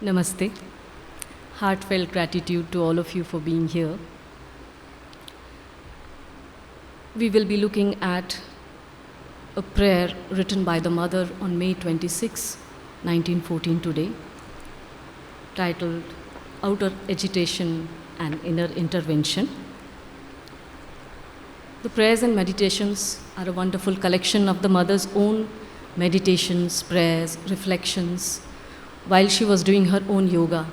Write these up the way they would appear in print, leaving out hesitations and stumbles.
Namaste. Heartfelt gratitude to all of you for being here. We will be looking at a prayer written by the mother on May 26, 1914 today, titled Outer Agitation and Inner Intervention. The prayers and meditations are a wonderful collection of the mother's own meditations, prayers, reflections, while she was doing her own yoga.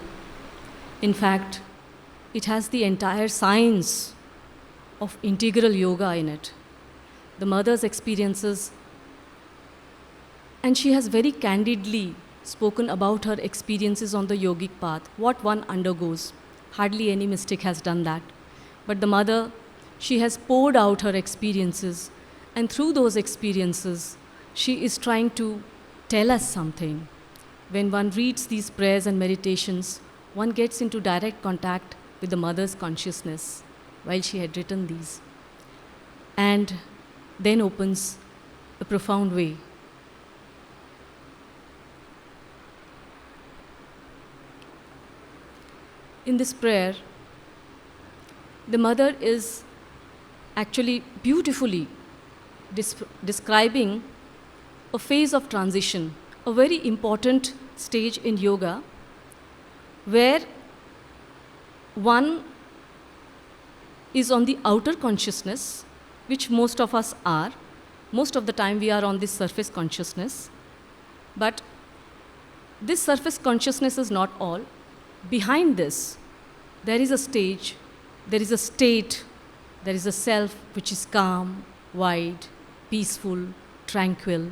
In fact, it has the entire science of integral yoga in it. The mother's experiences, and she has very candidly spoken about her experiences on the yogic path, what one undergoes. Hardly any mystic has done that. But the mother, she has poured out her experiences, and through those experiences, she is trying to tell us something. When one reads these prayers and meditations, one gets into direct contact with the mother's consciousness while she had written these, and then opens a profound way. In this prayer, the mother is actually beautifully describing a phase of transition, a very important stage in yoga, where one is on the outer consciousness, which most of us are. Most of the time we are on this surface consciousness. But this surface consciousness is not all. Behind this, there is a stage, there is a state, there is a self which is calm, wide, peaceful, tranquil.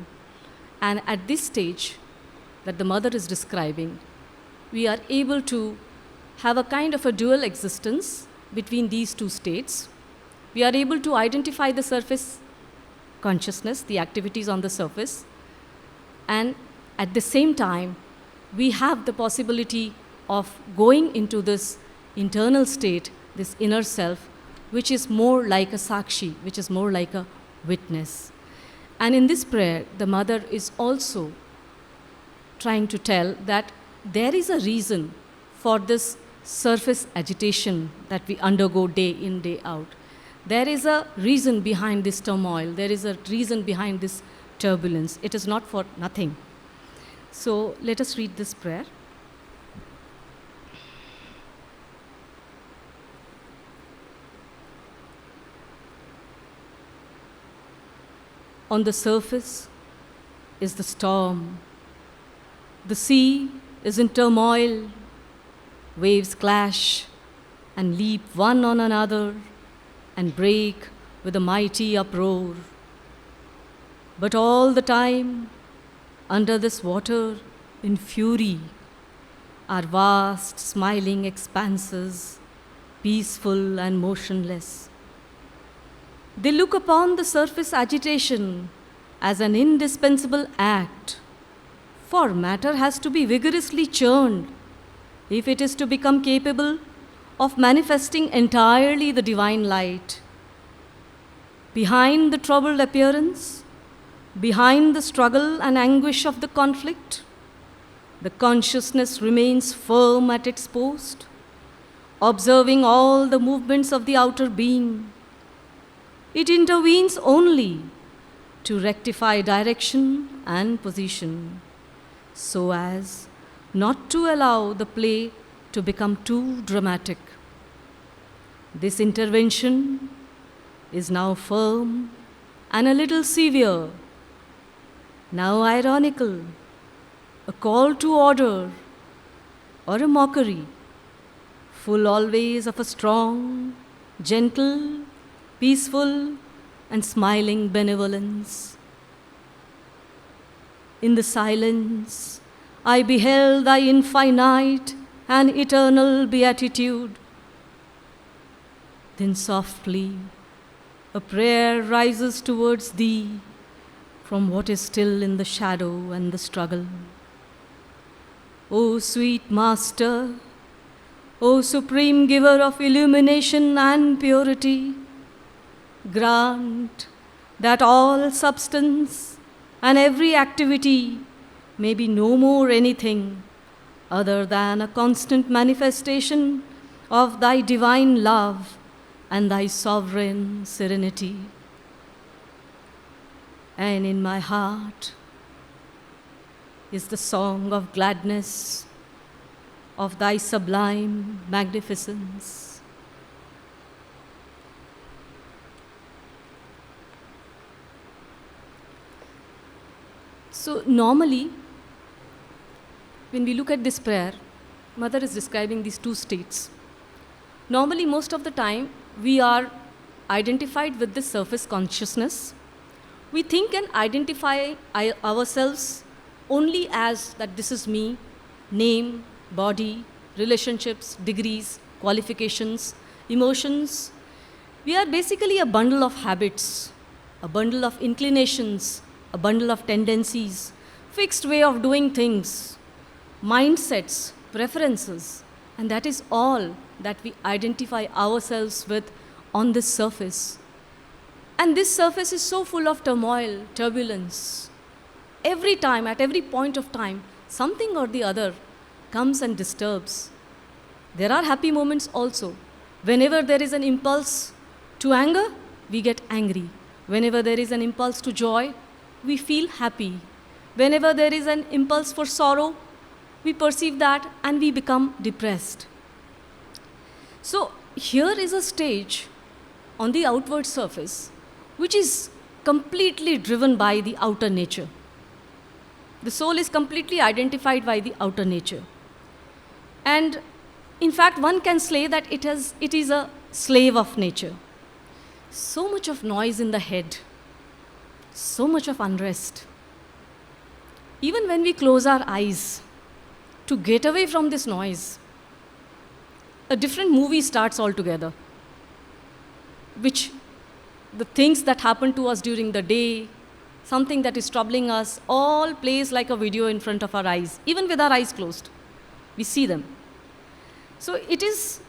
And at this stage that the mother is describing, we are able to have a kind of a dual existence between these two states. We are able to identify the surface consciousness, the activities on the surface, and at the same time, we have the possibility of going into this internal state, this inner self, which is more like a sakshi, which is more like a witness. And in this prayer, the mother is also trying to tell that there is a reason for this surface agitation that we undergo day in, day out. There is a reason behind this turmoil. There is a reason behind this turbulence. It is not for nothing. So let us read this prayer. On the surface is the storm. The sea is in turmoil. Waves clash and leap one on another and break with a mighty uproar. But all the time, under this water, in fury, are vast, smiling expanses, peaceful and motionless. They look upon the surface agitation as an indispensable act, for matter has to be vigorously churned if it is to become capable of manifesting entirely the divine light. Behind the troubled appearance, behind the struggle and anguish of the conflict, the consciousness remains firm at its post, observing all the movements of the outer being. It intervenes only to rectify direction and position, so as not to allow the play to become too dramatic. This intervention is now firm and a little severe, now ironical, a call to order or a mockery, full always of a strong, gentle, peaceful and smiling benevolence. In the silence, I beheld thy infinite and eternal beatitude. Then softly, a prayer rises towards thee from what is still in the shadow and the struggle. O sweet Master, O supreme giver of illumination and purity, grant that all substance and every activity may be no more anything other than a constant manifestation of thy divine love and thy sovereign serenity. And in my heart is the song of gladness of thy sublime magnificence. So normally, when we look at this prayer, Mother is describing these two states. Normally, most of the time, we are identified with this surface consciousness. We think and identify ourselves only as that this is me, name, body, relationships, degrees, qualifications, emotions. We are basically a bundle of habits, a bundle of inclinations, a bundle of tendencies, fixed way of doing things, mindsets, preferences, and that is all that we identify ourselves with on this surface. And this surface is so full of turmoil, turbulence. Every time, at every point of time, something or the other comes and disturbs. There are happy moments also. Whenever there is an impulse to anger, we get angry. Whenever there is an impulse to joy, we feel happy. Whenever there is an impulse for sorrow, we perceive that and we become depressed. So here is a stage on the outward surface which is completely driven by the outer nature. The soul is completely identified by the outer nature. And in fact, one can say that it is a slave of nature. So much of noise in the head, so much of unrest. Even when we close our eyes to get away from this noise, a different movie starts altogether, which the things that happen to us during the day, something that is troubling us, all plays like a video in front of our eyes, even with our eyes closed. We see them. So it is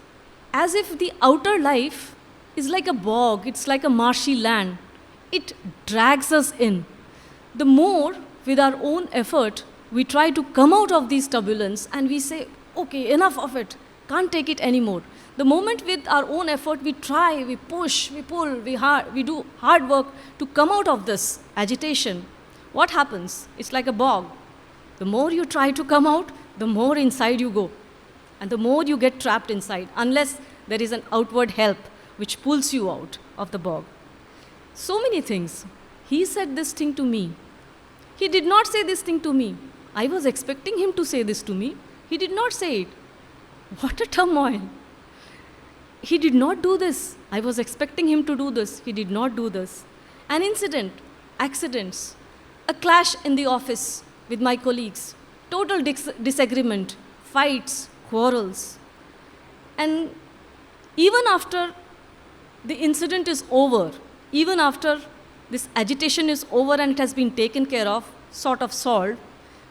as if the outer life is like a bog, it's like a marshy land. It drags us in. The more, with our own effort, we try to come out of these turbulence and we say, okay, enough of it, can't take it anymore. The moment with our own effort, we try, we push, we pull, we do hard work to come out of this agitation. What happens? It's like a bog. The more you try to come out, the more inside you go. And the more you get trapped inside, unless there is an outward help which pulls you out of the bog. So many things. He said this thing to me. He did not say this thing to me. I was expecting him to say this to me. He did not say it. What a turmoil. He did not do this. I was expecting him to do this. He did not do this. An incident, accidents, a clash in the office with my colleagues, total disagreement, fights, quarrels. And even after the incident is over, even after this agitation is over and it has been taken care of, sort of solved,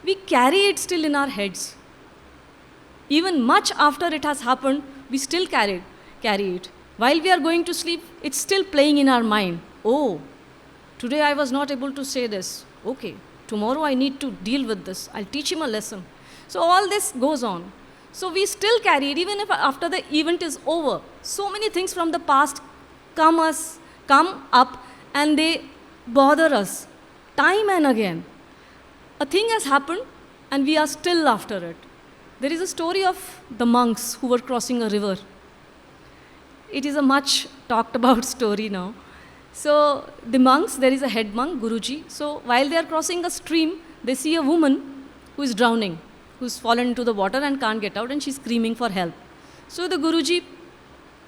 we carry it still in our heads. Even much after it has happened, we still carry it. While we are going to sleep, it's still playing in our mind. Oh, today I was not able to say this. Okay, tomorrow I need to deal with this. I'll teach him a lesson. So all this goes on. So we still carry it, even if after the event is over. So many things from the past come up and they bother us time and again. A thing has happened and we are still after it. There is a story of the monks who were crossing a river. It is a much talked about story now. So the monks, there is a head monk, Guruji. So while they are crossing a stream, they see a woman who is drowning, who's fallen into the water and can't get out, and she's screaming for help. So the Guruji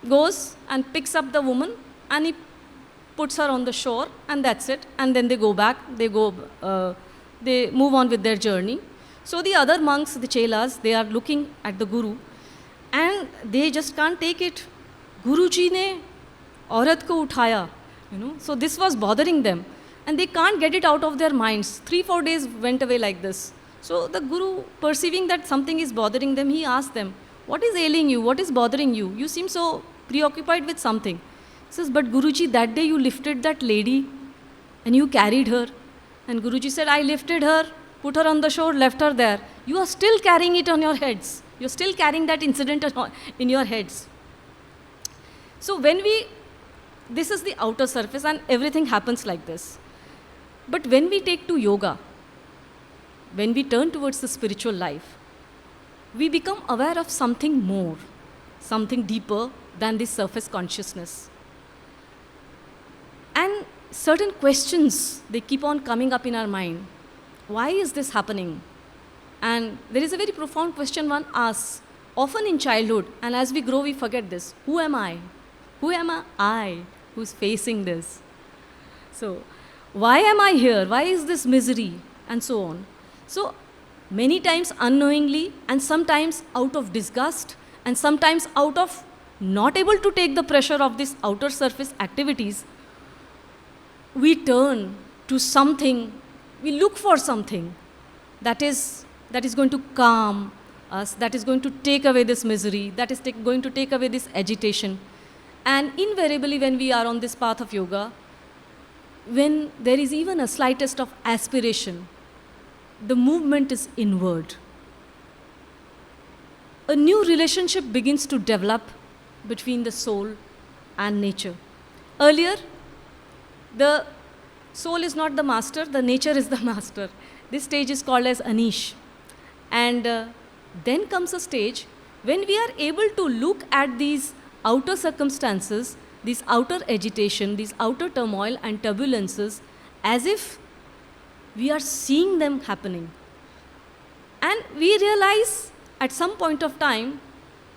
goes and picks up the woman and he puts her on the shore, and that's it. And then they go back, they move on with their journey. So the other monks, the chelas, they are looking at the Guru and they just can't take it. Guruji ne aurat ko uthaya, So this was bothering them and they can't get it out of their minds. 3-4 days went away like this. So the Guru, perceiving that something is bothering them, he asked them, what is ailing you? What is bothering you? You seem so preoccupied with something. He says, but Guruji, that day you lifted that lady and you carried her. And Guruji said, I lifted her put her on the shore, left her there. You are still carrying it on your heads. You're still carrying that incident in your heads. So this is the outer surface and everything happens like this. But when we take to yoga, when we turn towards the spiritual life, we become aware of something more, something deeper than this surface consciousness. And certain questions, they keep on coming up in our mind. Why is this happening? And there is a very profound question one asks, often in childhood, and as we grow, we forget this. Who am I? Who am I who's facing this? So, why am I here? Why is this misery? And so on. So, many times unknowingly, and sometimes out of disgust, and sometimes out of not able to take the pressure of these outer surface activities, we turn to something, we look for something that is going to calm us, that is going to take away this misery, that is going to take away this agitation. And invariably, when we are on this path of yoga, when there is even a slightest of aspiration, the movement is inward. A new relationship begins to develop between the soul and nature. Earlier, the soul is not the master, the nature is the master. This stage is called as Anish. And then comes a stage when we are able to look at these outer circumstances, this outer agitation, these outer turmoil and turbulences as if we are seeing them happening. And we realize at some point of time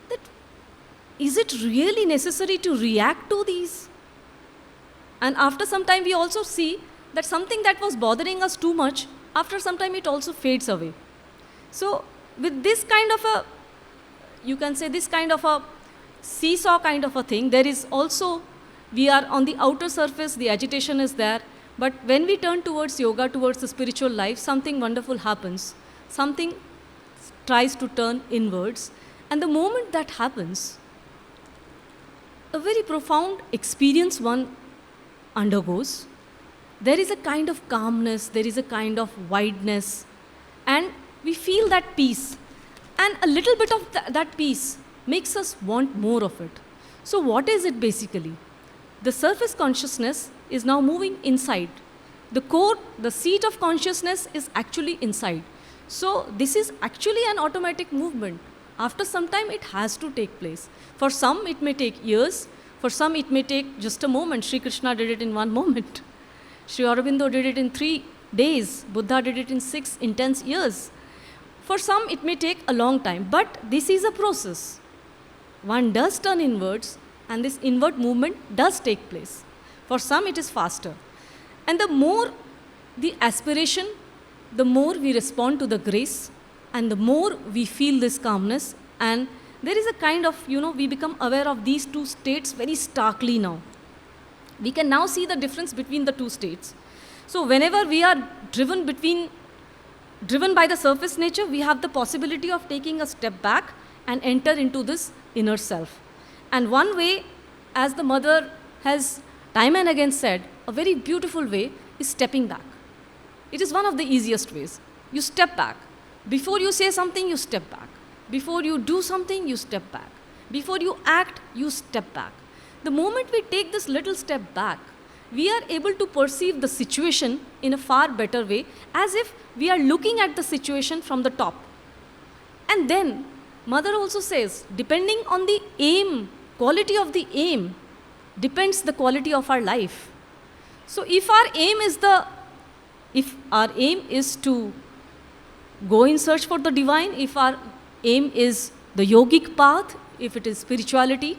that is it really necessary to react to these? And after some time we also see that something that was bothering us too much, after some time it also fades away. So with this kind of a, you can say this kind of a seesaw kind of a thing, there is also, we are on the outer surface, the agitation is there, but when we turn towards yoga, towards the spiritual life, something wonderful happens. Something tries to turn inwards, and the moment that happens, a very profound experience one undergoes. There is a kind of calmness, there is a kind of wideness, and we feel that peace. And a little bit of that peace makes us want more of it. So what is it basically? The surface consciousness is now moving inside. The core, the seat of consciousness is actually inside. So this is actually an automatic movement. After some time it has to take place. For some it may take years, for some it may take just a moment. Sri Krishna did it in one moment. Sri Aurobindo did it in 3 days. Buddha did it in 6 intense years. For some it may take a long time, but this is a process. One does turn inwards and this inward movement does take place. For some it is faster. And the more the aspiration, the more we respond to the grace and the more we feel this calmness, and there is a kind of, we become aware of these two states very starkly now. We can now see the difference between the two states. So whenever we are driven by the surface nature, we have the possibility of taking a step back and enter into this inner self. And one way, as the mother has time and again said, a very beautiful way is stepping back. It is one of the easiest ways. You step back. Before you say something, you step back. Before you do something, you step back. Before you act, you step back. The moment we take this little step back, we are able to perceive the situation in a far better way, as if we are looking at the situation from the top. And then, Mother also says, depending on the aim, quality of the aim, depends the quality of our life. So if our aim is to go in search for the divine, if our aim is the yogic path, if it is spirituality,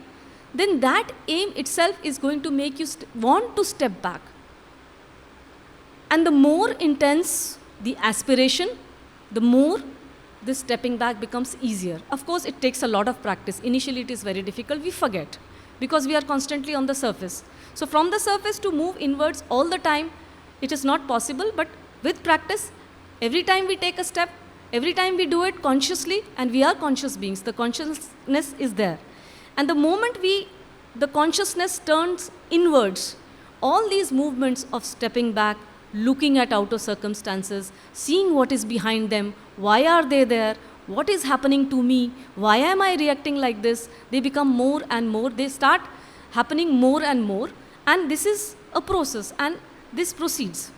then that aim itself is going to make you want to step back. And the more intense the aspiration, the more this stepping back becomes easier. Of course, it takes a lot of practice. Initially, it is very difficult. We forget because we are constantly on the surface. So from the surface to move inwards all the time, it is not possible. But with practice, every time we take a step, every time we do it consciously, and we are conscious beings, the consciousness is there. And the moment the consciousness turns inwards, all these movements of stepping back, looking at outer circumstances, seeing what is behind them, why are they there, what is happening to me, why am I reacting like this, they become more and more, they start happening more and more, and this is a process and this proceeds.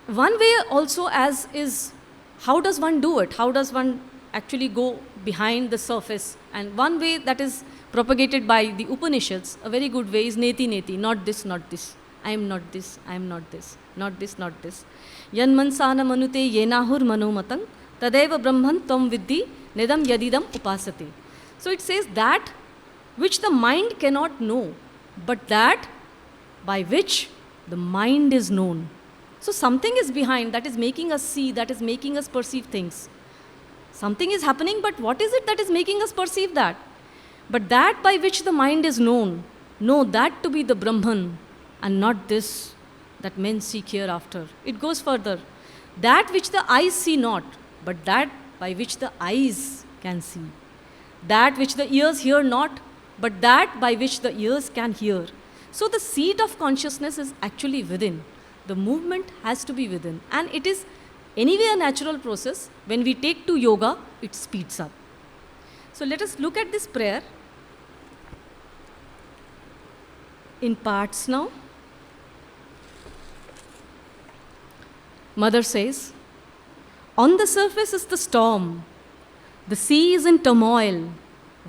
One way also as is, how does one do it? How does one actually go behind the surface? And one way that is propagated by the Upanishads, a very good way is neti neti, not this, not this. I am not this, I am not this, not this, not this. Yan mansana manute yenahur manomatang tadeva brahman tvam vidhi nedam yadidam upasate. So it says that which the mind cannot know, but that by which the mind is known. So something is behind that is making us see, that is making us perceive things. Something is happening, but what is it that is making us perceive that? But that by which the mind is known, know that to be the Brahman, and not this that men seek hereafter. It goes further. That which the eyes see not, but that by which the eyes can see. That which the ears hear not, but that by which the ears can hear. So the seat of consciousness is actually within. The movement has to be within. And it is anyway a natural process. When we take to yoga, it speeds up. So let us look at this prayer in parts now. Mother says, on the surface is the storm. The sea is in turmoil.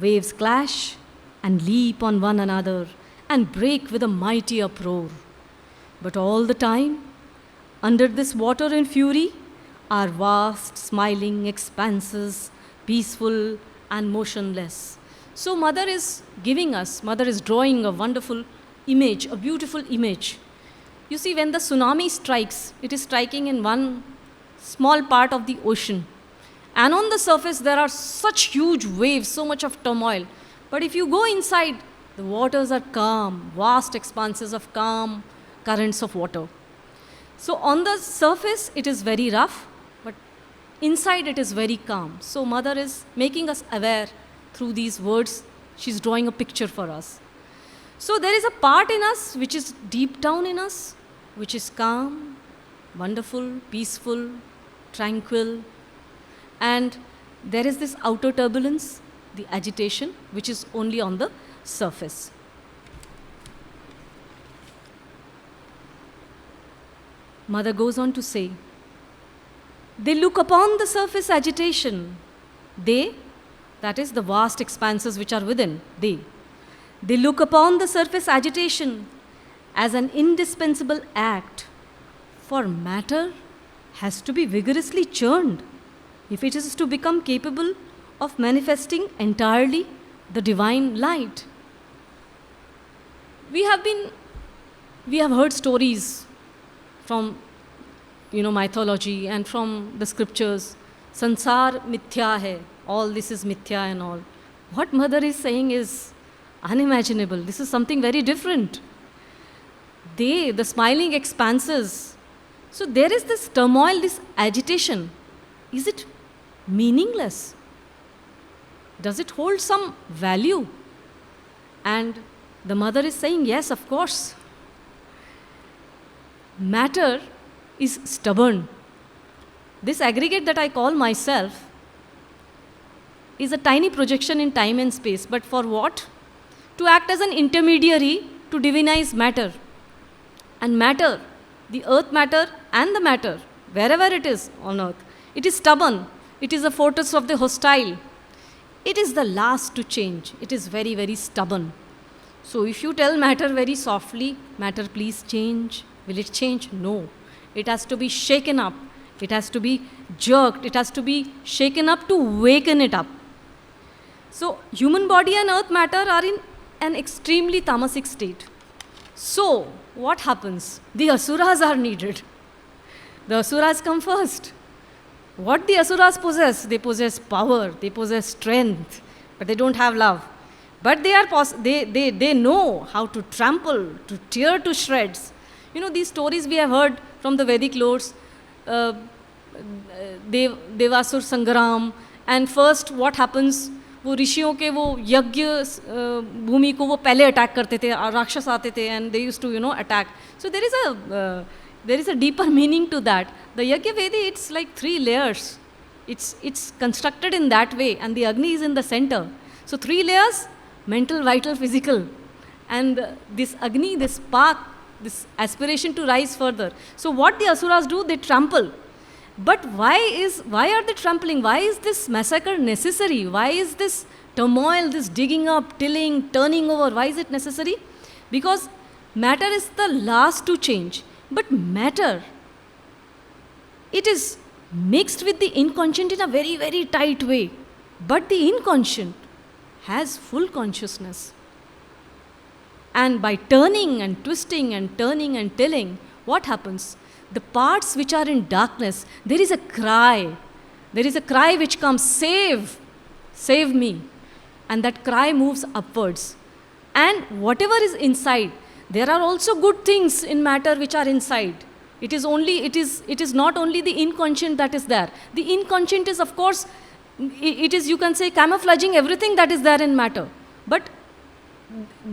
Waves clash and leap on one another and break with a mighty uproar. But all the time, under this water and fury, are vast, smiling expanses, peaceful and motionless. So Mother is giving us, Mother is drawing a wonderful image, a beautiful image. You see, when the tsunami strikes, it is striking in one small part of the ocean. And on the surface, there are such huge waves, so much of turmoil. But if you go inside, the waters are calm, vast expanses of calm currents of water. So on the surface, it is very rough, but inside it is very calm. So Mother is making us aware through these words. She's drawing a picture for us. So there is a part in us which is deep down in us, which is calm, wonderful, peaceful, tranquil. And there is this outer turbulence, the agitation, which is only on the surface. Mother goes on to say, they look upon the surface agitation. They, that is the vast expanses which are within, they look upon the surface agitation as an indispensable act, for matter has to be vigorously churned if it is to become capable of manifesting entirely the divine light. We have heard stories from mythology and from the scriptures. Sansar mithya hai, all this is mithya and all. What Mother is saying is unimaginable. This is something very different. The smiling expanses. So there is this turmoil, this agitation. Is it meaningless? Does it hold some value? And the Mother is saying, yes, of course. Matter is stubborn. This aggregate that I call myself is a tiny projection in time and space. But for what? To act as an intermediary to divinize matter. And matter, the earth matter and the matter, wherever it is on earth, it is stubborn. It is a fortress of the hostile. It is the last to change. It is very, very stubborn. So if you tell matter very softly, matter please change, will it change? No. It has to be shaken up. It has to be jerked. It has to be shaken up to waken it up. So human body and earth matter are in an extremely tamasic state. So what happens? The asuras are needed. The asuras come first. What the asuras possess? They possess power, they possess strength, but they don't have love. But they know how to trample, to tear to shreds. These stories we have heard from the Vedic lords, Devasur Sangram, and first what happens वो ऋषियों के वो यज्ञ भूमि को वो पहले attack करते थे, राक्षस आते थे and they used to attack. So there is a deeper meaning to that. The Yajna Vedi, it's like 3 layers. It's constructed in that way, and the Agni is in the center. So 3 layers: mental, vital, physical. And this Agni, this spark, this aspiration to rise further. So what the Asuras do, they trample. But why are they trampling? Why is this massacre necessary? Why is this turmoil, this digging up, tilling, turning over, why is it necessary? Because matter is the last to change. But matter, it is mixed with the inconscient in a very, very tight way. But the inconscient has full consciousness. And by turning and twisting and turning and tilling, what happens? The parts which are in darkness, there is a cry. There is a cry which comes, save, save me. And that cry moves upwards. And whatever is inside, there are also good things in matter which are inside. It is not only the inconscient that is there. The inconscient is, of course, it is, you can say, camouflaging everything that is there in matter. But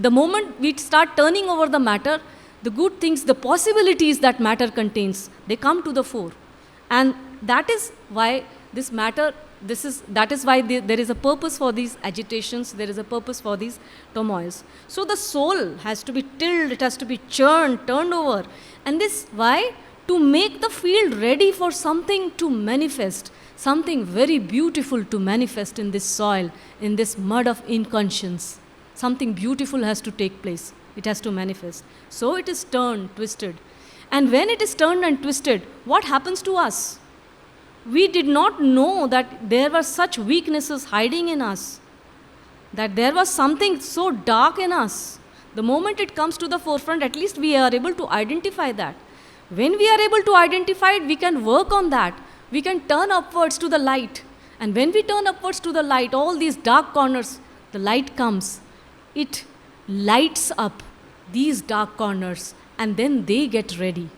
the moment we start turning over the matter, the good things, the possibilities that matter contains, they come to the fore. And that is why this matter, that is why there is a purpose for these agitations, there is a purpose for these turmoils. So the soul has to be tilled, it has to be churned, turned over. And this, why? To make the field ready for something to manifest, something very beautiful to manifest in this soil, in this mud of inconscience. Something beautiful has to take place. It has to manifest. So it is turned, twisted. And when it is turned and twisted, what happens to us? We did not know that there were such weaknesses hiding in us, that there was something so dark in us. The moment it comes to the forefront, at least we are able to identify that. When we are able to identify it, we can work on that. We can turn upwards to the light. And when we turn upwards to the light, all these dark corners, the light comes. It lights up these dark corners, and then they get ready.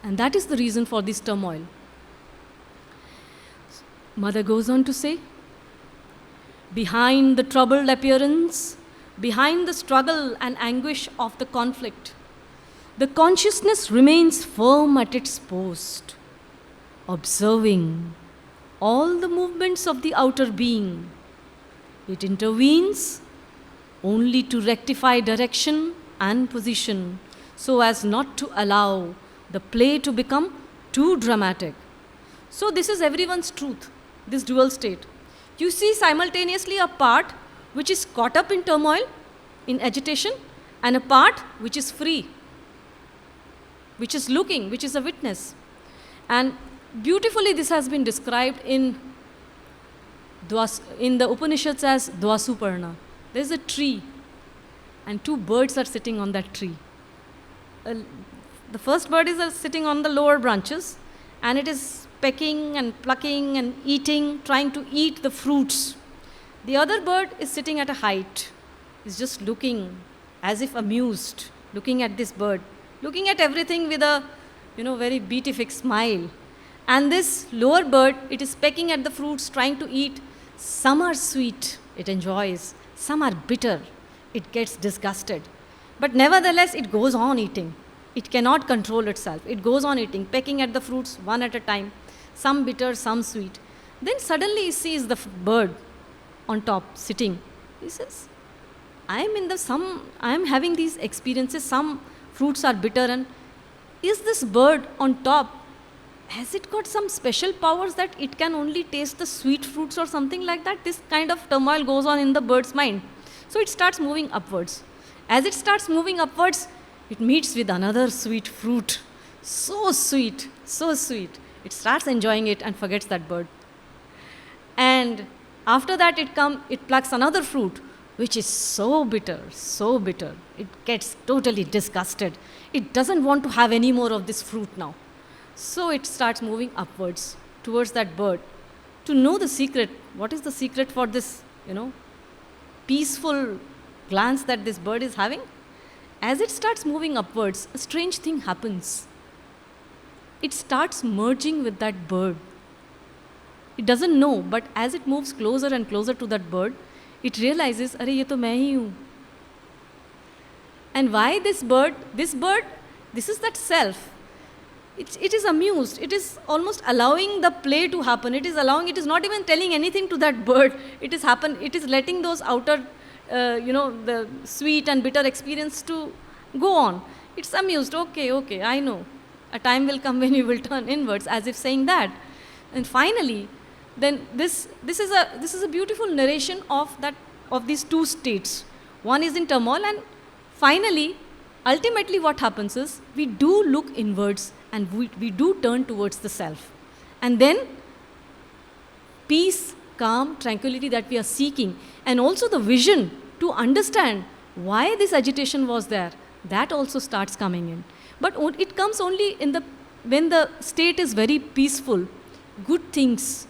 And that is the reason for this turmoil. Mother goes on to say, behind the troubled appearance, behind the struggle and anguish of the conflict, the consciousness remains firm at its post, observing all the movements of the outer being. It intervenes only to rectify direction and position so as not to allow the play to become too dramatic. So this is everyone's truth, this dual state. You see simultaneously a part which is caught up in turmoil, in agitation, and a part which is free, which is looking, which is a witness. And beautifully this has been described in the Upanishads as Dwasuparna. There is a tree, and 2 birds are sitting on that tree. The first bird is sitting on the lower branches, and it is pecking and plucking and eating, trying to eat the fruits. The other bird is sitting at a height. Is just looking as if amused, looking at this bird, looking at everything with a very beatific smile. And this lower bird, it is pecking at the fruits, trying to eat. Some are sweet, it enjoys. Some are bitter, it gets disgusted. But nevertheless, it goes on eating. It cannot control itself. It goes on eating, pecking at the fruits one at a time, some bitter, some sweet. Then suddenly he sees the bird on top sitting. He says, I am having these experiences, some fruits are bitter, and is this bird on top, has it got some special powers that it can only taste the sweet fruits or something like that? This kind of turmoil goes on in the bird's mind. So it starts moving upwards. As it starts moving upwards, it meets with another sweet fruit. So sweet, so sweet. It starts enjoying it and forgets that bird. And after that it plucks another fruit, which is so bitter, so bitter. It gets totally disgusted. It doesn't want to have any more of this fruit now. So it starts moving upwards towards that bird to know the secret. What is the secret for this, peaceful glance that this bird is having? As it starts moving upwards, a strange thing happens. It starts merging with that bird. It doesn't know, but as it moves closer and closer to that bird, it realizes, "Arey, ye to main hi hu." And why this bird? This is that self. It is amused. It is almost allowing the play to happen. It is not even telling anything to that bird. It is letting those outer, the sweet and bitter experience to go on. It's amused. Okay, I know. A time will come when you will turn inwards, as if saying that. And finally, then this is a beautiful narration of these two states. One is in turmoil, and finally, ultimately what happens is we do look inwards and we do turn towards the self. And then peace, calm, tranquility that we are seeking, and also the vision to understand why this agitation was there, that also starts coming in. But it comes only when the state is very peaceful. Good things,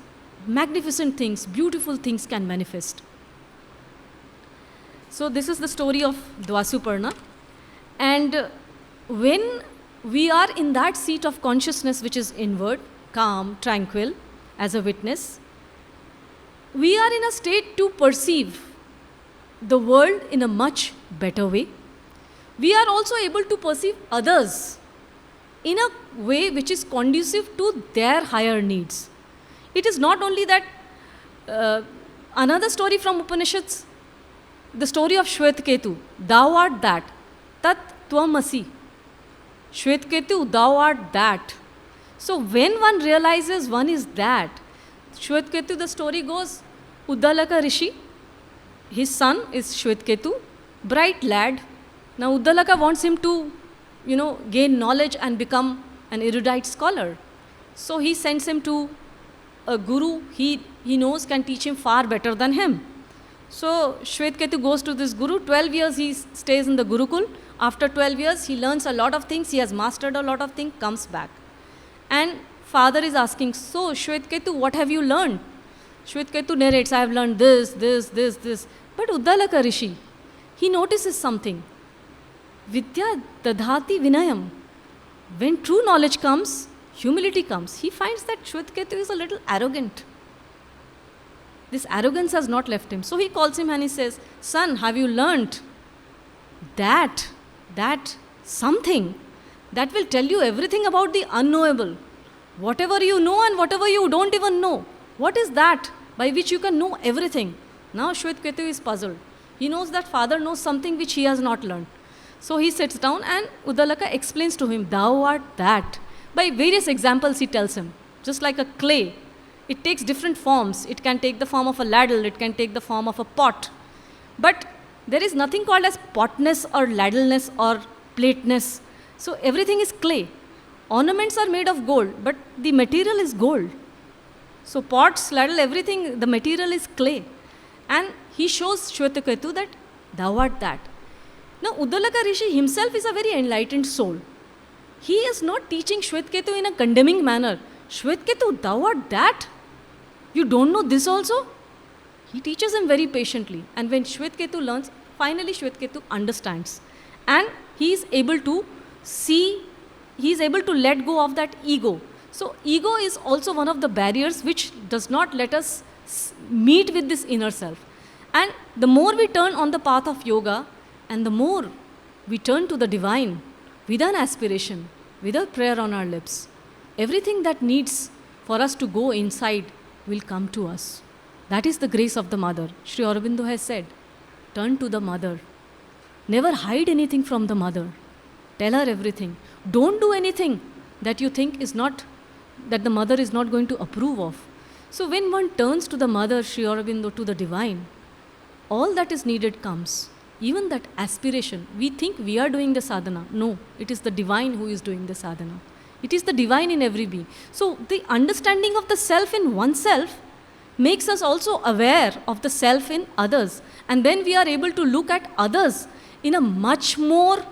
magnificent things, beautiful things can manifest. So this is the story of Dwasuparna. And when we are in that seat of consciousness which is inward, calm, tranquil, as a witness, we are in a state to perceive the world in a much better way. We are also able to perceive others in a way which is conducive to their higher needs. It is not only that, another story from Upanishads, the story of Shvetketu, thou art that, tat tvamasi. Shvetketu, thou art that. So when one realizes one is that, Shvetketu, the story goes, Uddalaka Rishi, his son is Shvetketu, bright lad. Now Uddalaka wants him to, gain knowledge and become an erudite scholar. So he sends him to a guru he knows can teach him far better than him. So Shvetketu goes to this guru. 12 years he stays in the Gurukul. After 12 years, he learns a lot of things. He has mastered a lot of things, comes back. And father is asking, so Shvetketu, what have you learned? Shvetketu narrates, I have learned this. But Uddalaka Rishi, he notices something. Vidya dadhati vinayam. When true knowledge comes, humility comes. He finds that Shvetketu is a little arrogant. This arrogance has not left him. So he calls him and he says, son, have you learned that something that will tell you everything about the unknowable? Whatever you know and whatever you don't even know. What is that by which you can know everything? Now Shvetketu is puzzled. He knows that father knows something which he has not learned. So he sits down and Uddalaka explains to him, thou art that. By various examples he tells him. Just like a clay, it takes different forms. It can take the form of a ladle, it can take the form of a pot. But there is nothing called as potness or ladleness or plateness. So everything is clay. Ornaments are made of gold, but the material is gold. So pots, ladle, everything, the material is clay. And he shows Shvetketu that thou art that. Now Uddalaka Rishi himself is a very enlightened soul. He is not teaching Shvetketu in a condemning manner. Shvetketu, thou art that? You don't know this also? He teaches him very patiently. And when Shvetketu learns, finally Shvetketu understands. And he is able to see, he is able to let go of that ego. So ego is also one of the barriers which does not let us meet with this inner self. And the more we turn on the path of yoga, and the more we turn to the divine, with an aspiration, with a prayer on our lips, everything that needs for us to go inside will come to us. That is the grace of the mother. Sri Aurobindo has said, turn to the mother. Never hide anything from the mother. Tell her everything. Don't do anything that you think is not, that the mother is not going to approve of. So when one turns to the mother, Sri Aurobindo, to the divine, all that is needed comes. Even that aspiration, we think we are doing the sadhana. No, it is the divine who is doing the sadhana. It is the divine in every being. So the understanding of the self in oneself makes us also aware of the self in others. And then we are able to look at others in a much more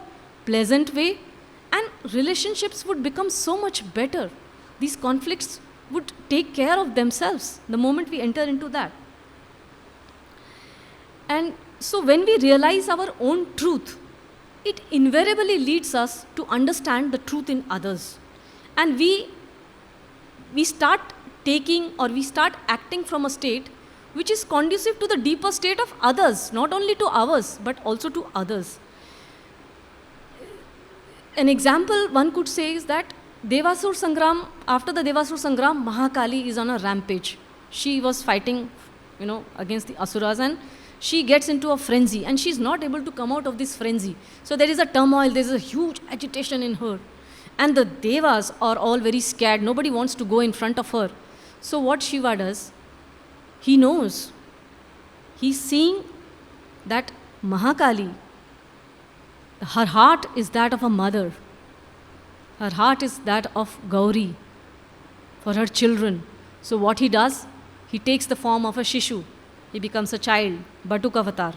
pleasant way, and relationships would become so much better. These conflicts would take care of themselves the moment we enter into that. And so when we realize our own truth, it invariably leads us to understand the truth in others. And we start taking or we start acting from a state which is conducive to the deeper state of others, not only to ours, but also to others. An example one could say is that Devasur Sangram, after the Devasur Sangram, Mahakali is on a rampage. She was fighting, against the Asuras, and she gets into a frenzy and she's not able to come out of this frenzy. So there is a turmoil, there is a huge agitation in her. And the Devas are all very scared. Nobody wants to go in front of her. So what Shiva does, he knows. He's seeing that Mahakali, her heart is that of a mother. Her heart is that of Gauri for her children. So what he does, he takes the form of a Shishu. He becomes a child, Batuk avatar.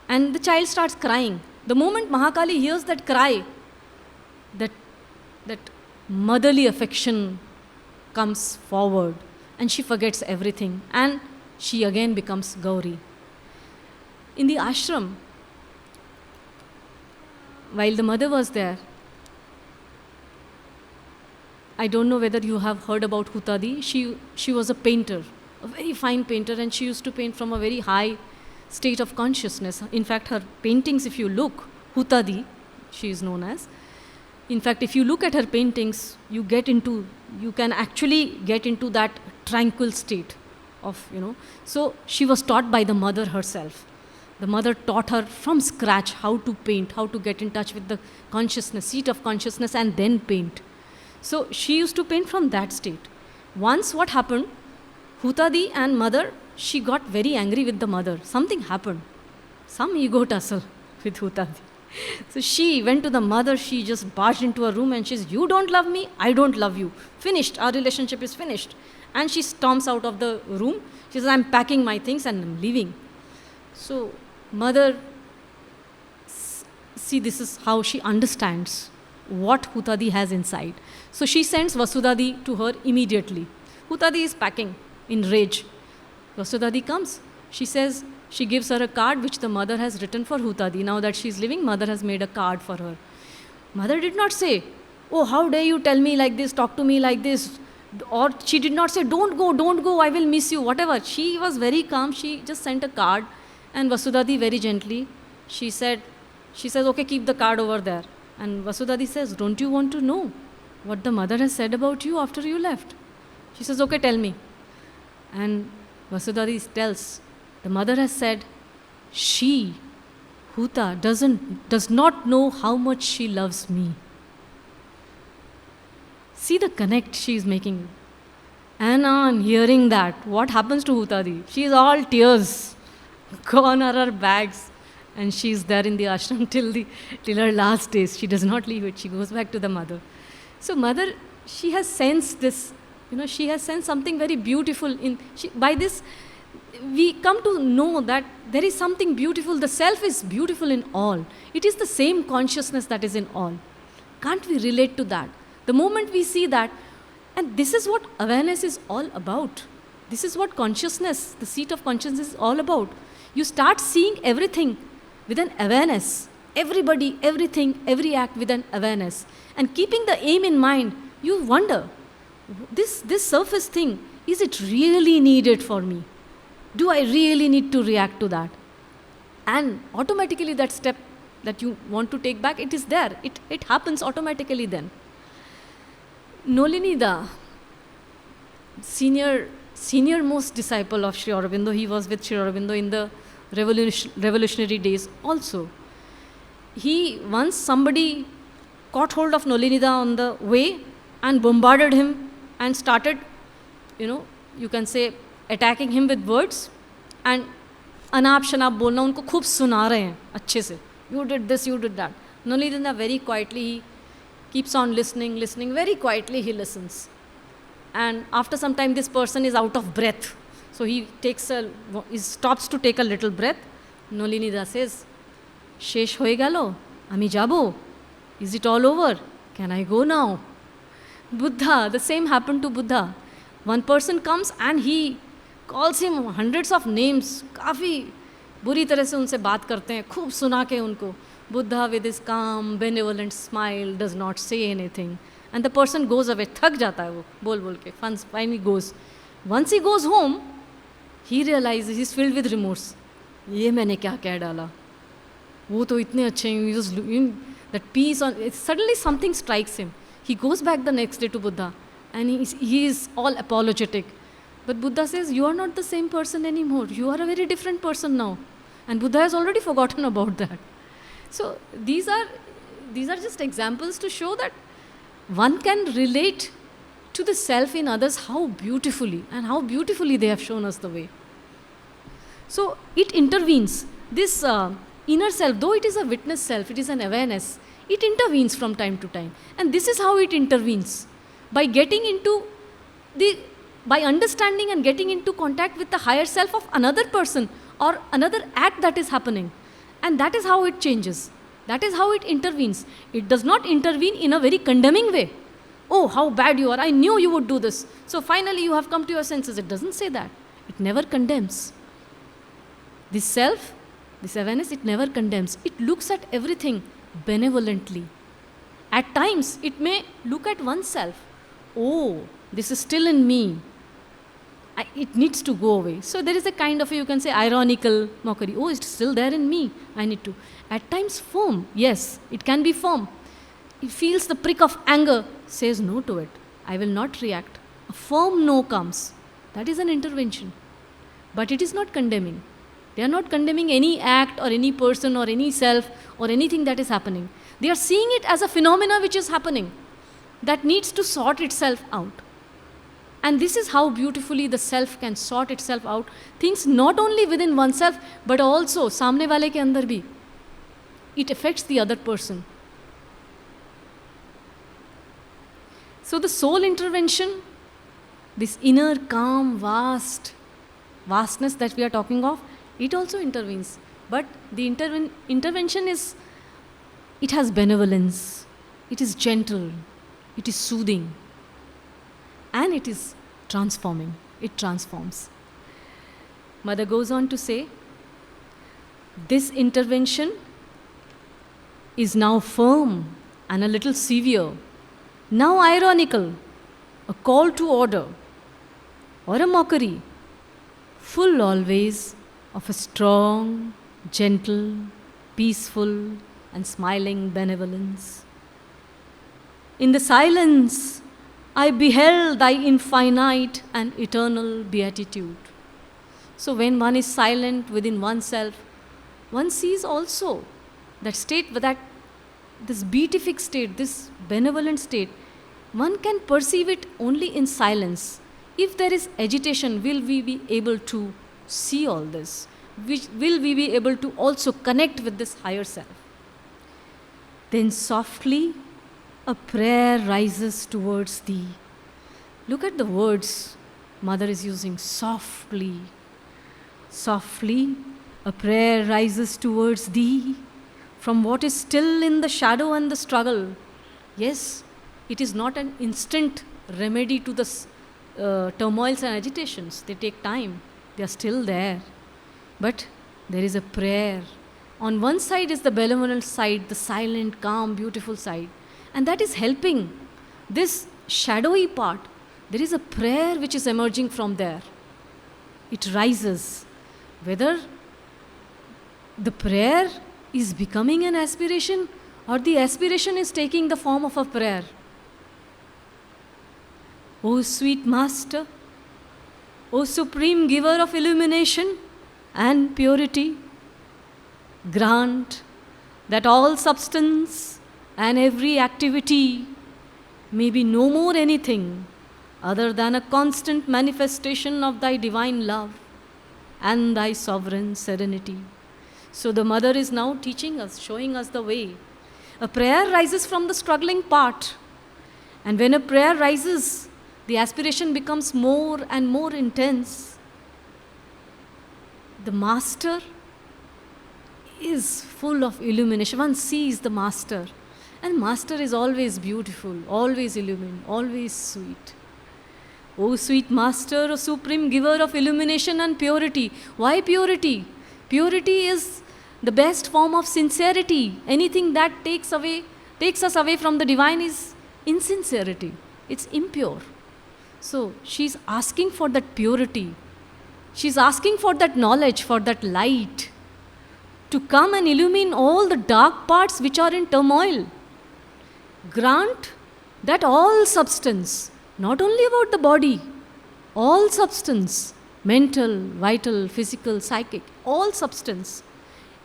And the child starts crying. The moment Mahakali hears that cry, that motherly affection comes forward and she forgets everything and she again becomes Gauri. In the ashram, while the mother was there, I don't know whether you have heard about Hutadi. She was a painter, a very fine painter, and she used to paint from a very high state of consciousness. In fact, her paintings, if you look, Hutadi, she is known as. In fact, if you look at her paintings, you can actually get into that tranquil state of, So she was taught by the mother herself. The mother taught her from scratch how to paint, how to get in touch with the consciousness, seat of consciousness, and then paint. So she used to paint from that state. Once what happened, Hutadi and mother, she got very angry with the mother. Something happened. Some ego tussle with Hutadi. So she went to the mother, she just barged into a room and she says, "You don't love me, I don't love you. Finished, our relationship is finished." And she storms out of the room. She says, "I'm packing my things and I'm leaving." So mother, see, this is how she understands what Hutadi has inside. So she sends Vasudadi to her immediately. Hutadi is packing in rage. Vasudadi comes. She gives her a card which the mother has written for Hutadi. Now that she is living, mother has made a card for her. Mother did not say, "Oh, how dare you tell me like this, talk to me like this." Or she did not say, don't go, I will miss you, whatever. She was very calm. She just sent a card. And Vasudadi very gently, she says, "Okay, keep the card over there." And Vasudadi says, "Don't you want to know what the mother has said about you after you left?" She says, "Okay, tell me." And Vasudadi tells, the mother has said, she, Huta, does not know how much she loves me. See the connect she is making. And on hearing that, what happens to Hutadi? She is all tears. Gone are her bags. And she is there in the ashram till her last days. She does not leave it. She goes back to the mother. So mother, she has sensed this. She has sensed something very beautiful. By this, we come to know that there is something beautiful. The self is beautiful in all. It is the same consciousness that is in all. Can't we relate to that? The moment we see that, and this is what awareness is all about. This is what consciousness, the seat of consciousness is all about. You start seeing everything with an awareness. Everybody, everything, every act with an awareness. And keeping the aim in mind, you wonder, this surface thing, is it really needed for me? Do I really need to react to that? And automatically that step that you want to take back, it is there. It happens automatically then. Nolinida, senior most disciple of Sri Aurobindo, he was with Sri Aurobindo in the revolutionary days also. Once somebody caught hold of Nolinida on the way and bombarded him and started, you can say, attacking him with words and अनाप शनाप बोलना, उनको खूब सुना रहे हैं अच्छे से. You did this, you did that. Nolinida very quietly, he keeps on listening, very quietly he listens. And after some time, this person is out of breath. So he stops to take a little breath. Nolinida says, "Shesh hoye gelo, ami jabo. Is it all over? Can I go now?" Buddha, the same happened to Buddha. One person comes and he calls him hundreds of names. काफ़ी बुरी तरह से उनसे बात करते हैं, खूब सुना के उनको. Buddha with his calm, benevolent smile does not say anything. and the person goes away. थक जाता है वो बोल बोल के. Finally goes. Once he goes home, he realizes he's filled with remorse. ये मैंने क्या क्या डाला, वो तो इतने अच्छे हैं, that peace on, suddenly something strikes him. He goes back the next day to Buddha and he is all apologetic. But Buddha says, you are not the same person anymore. You are a very different person now. And Buddha has already forgotten about that. So these are just examples to show that one can relate to the self in others how beautifully they have shown us the way. So it intervenes. This inner self, though it is a witness self, it is an awareness, it intervenes from time to time. And this is how it intervenes. By understanding and getting into contact with the higher self of another person or another act that is happening. And that is how it changes. That is how it intervenes. It does not intervene in a very condemning way. Oh, how bad you are. I knew you would do this. So finally you have come to your senses. It doesn't say that. It never condemns. This self, this awareness, it never condemns. It looks at everything benevolently. At times, it may look at oneself. Oh, this is still in me. It needs to go away. So there is a kind of, you can say, ironical mockery. Oh, it's still there in me. I need to. At times, firm. Yes, it can be firm. It feels the prick of anger, says no to it. I will not react. A firm no comes. That is an intervention. But it is not condemning. They are not condemning any act or any person or any self or anything that is happening. They are seeing it as a phenomena which is happening that needs to sort itself out. And this is how beautifully the self can sort itself out. Things not only within oneself, but also सामने वाले के अंदर भी. It affects the other person. So the soul intervention, this inner calm, vastness that we are talking of, it also intervenes. But the intervention is, it has benevolence, it is gentle, it is soothing, and it is transforming. It transforms. Mother goes on to say, this intervention is now firm and a little severe, now ironical, a call to order, or a mockery, full always of a strong, gentle, peaceful, and smiling benevolence. In the silence, I beheld thy infinite and eternal beatitude. So when one is silent within oneself, one sees also that state, this beatific state, this benevolent state. One can perceive it only in silence. If there is agitation, will we be able to see all this? Will we be able to also connect with this higher self? Then softly a prayer rises towards thee. Look at the words Mother is using. Softly. Softly a prayer rises towards thee from what is still in the shadow and the struggle. Yes, it is not an instant remedy to the turmoils and agitations. They take time. They are still there. But there is a prayer. On one side is the benevolent side, the silent, calm, beautiful side. And that is helping this shadowy part. There is a prayer which is emerging from there. It rises. Whether the prayer is becoming an aspiration or the aspiration is taking the form of a prayer. O sweet Master, O Supreme Giver of illumination and purity, grant that all substance and every activity may be no more anything other than a constant manifestation of thy divine love and thy sovereign serenity. So the Mother is now teaching us, showing us the way. A prayer rises from the struggling part. And when a prayer rises, the aspiration becomes more and more intense. The Master is full of illumination. One sees the Master. And Master is always beautiful, always illumined, always sweet. O sweet Master, O Supreme Giver of illumination and purity. Why purity? Purity is the best form of sincerity. Anything that takes us away from the divine is insincerity, it's impure. So she's asking for that purity. She's asking for that knowledge, for that light to come and illumine all the dark parts which are in turmoil. Grant that all substance, not only about the body, all substance, mental, vital, physical, psychic, all substance,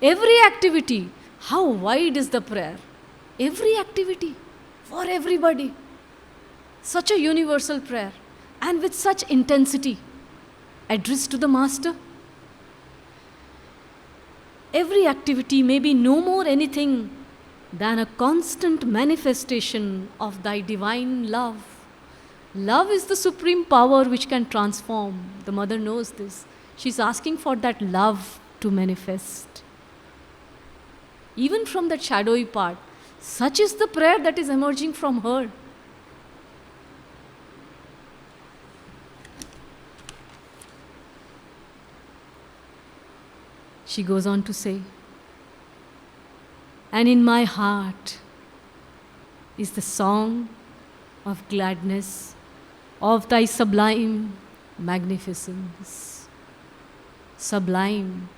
every activity. How wide is the prayer? Every activity for everybody. Such a universal prayer and with such intensity addressed to the Master. Every activity may be no more anything than a constant manifestation of thy divine love. Love is the supreme power which can transform. The mother knows this. She's asking for that love to manifest. Even from that shadowy part, such is the prayer that is emerging from her. She goes on to say, and in my heart is the song of gladness of thy sublime magnificence. Sublime,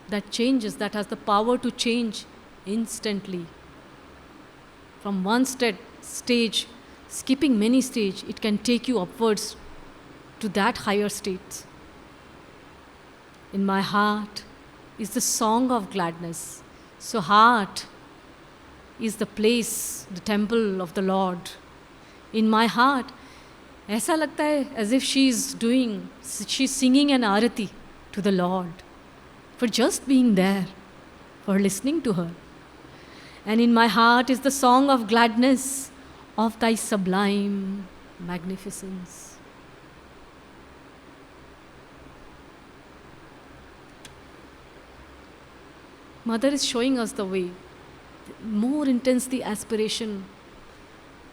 that changes, that has the power to change instantly. From one stage, skipping many stages, it can take you upwards to that higher state. In my heart is the song of gladness. So heart is the place, the temple of the Lord. In my heart, ऐसा लगता है as if she's singing an arati to the Lord for just being there, for listening to her. And in my heart is the song of gladness of thy sublime magnificence. Mother is showing us the way. The more intense the aspiration,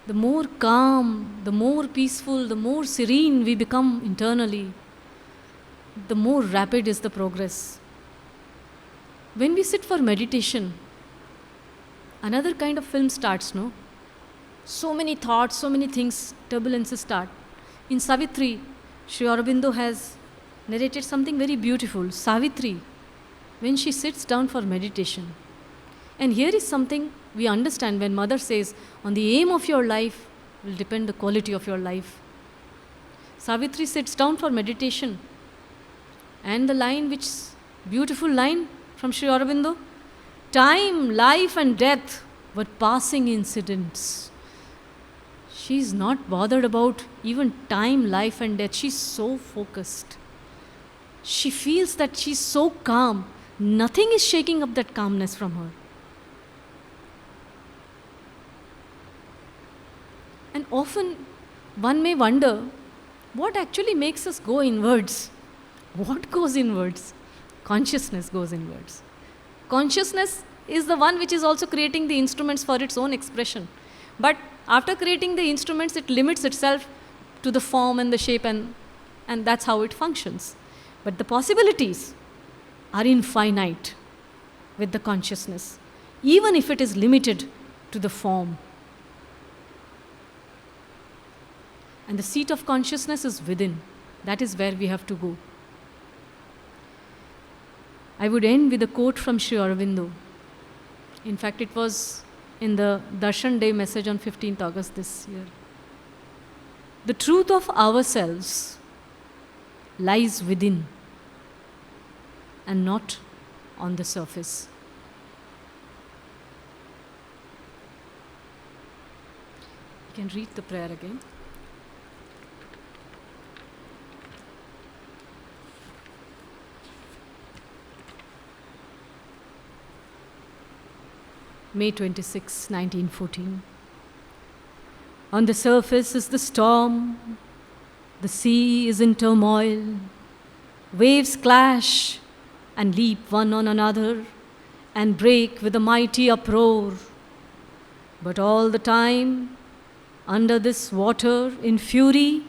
the more calm, the more peaceful, the more serene we become internally, the more rapid is the progress. When we sit for meditation, another kind of film starts, no? So many thoughts, so many things, turbulences start. In Savitri, Sri Aurobindo has narrated something very beautiful. Savitri, when she sits down for meditation. And here is something we understand when Mother says, on the aim of your life will depend the quality of your life. Savitri sits down for meditation. And the line, which beautiful line from Sri Aurobindo, time, life and death were passing incidents. She is not bothered about even time, life and death. She's so focused. She feels that she's so calm. Nothing is shaking up that calmness from her. And often one may wonder, what actually makes us go inwards? What goes inwards? Consciousness goes inwards. Consciousness is the one which is also creating the instruments for its own expression. But after creating the instruments, it limits itself to the form and the shape, and that's how it functions. But the possibilities are infinite with the consciousness, even if it is limited to the form. And the seat of consciousness is within. That is where we have to go. I would end with a quote from Sri Aurobindo. In fact, it was in the Darshan Day message on 15th August this year. The truth of ourselves lies within and not on the surface. You can read the prayer again. May 26, 1914. On the surface is the storm, the sea is in turmoil, waves clash and leap one on another and break with a mighty uproar. But all the time, under this water in fury,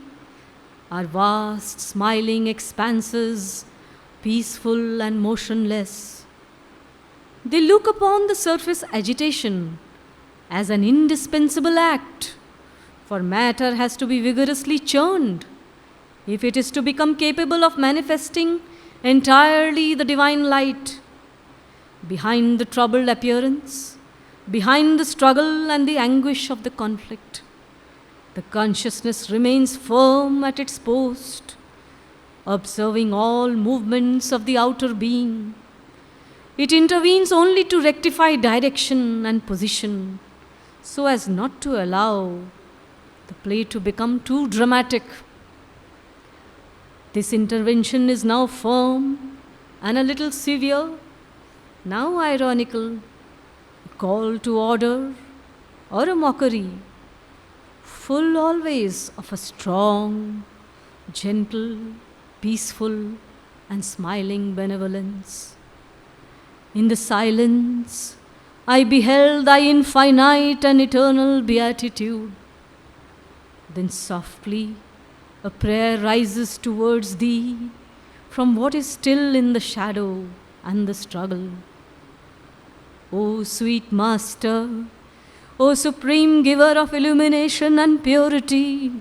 are vast smiling expanses, peaceful and motionless. They look upon the surface agitation as an indispensable act For matter has to be vigorously churned if it is to become capable of manifesting entirely the divine light. Behind the troubled appearance, behind the struggle and the anguish of the conflict, the consciousness remains firm at its post, observing all movements of the outer being. It intervenes only to rectify direction and position so as not to allow the play to become too dramatic. This intervention is now firm and a little severe, now ironical, a call to order or a mockery, full always of a strong, gentle, peaceful, and smiling benevolence. In the silence, I beheld thy infinite and eternal beatitude. Then softly, a prayer rises towards thee from what is still in the shadow and the struggle. O sweet Master, O supreme giver of illumination and purity,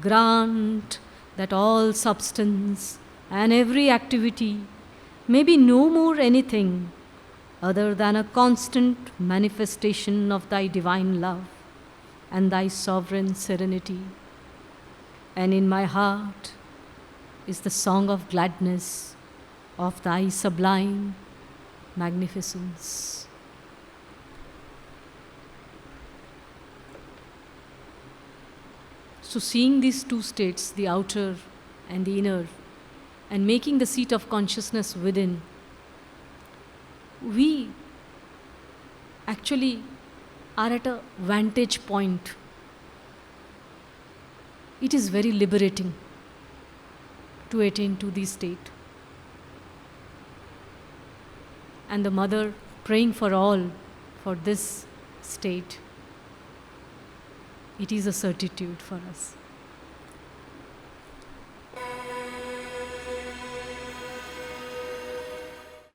grant that all substance and every activity may be no more anything other than a constant manifestation of thy divine love and thy sovereign serenity. And in my heart is the song of gladness of thy sublime magnificence. So seeing these two states, the outer and the inner, and making the seat of consciousness within, we actually are at a vantage point. It is very liberating to attain to this state. And the Mother praying for all for this state, it is a certitude for us.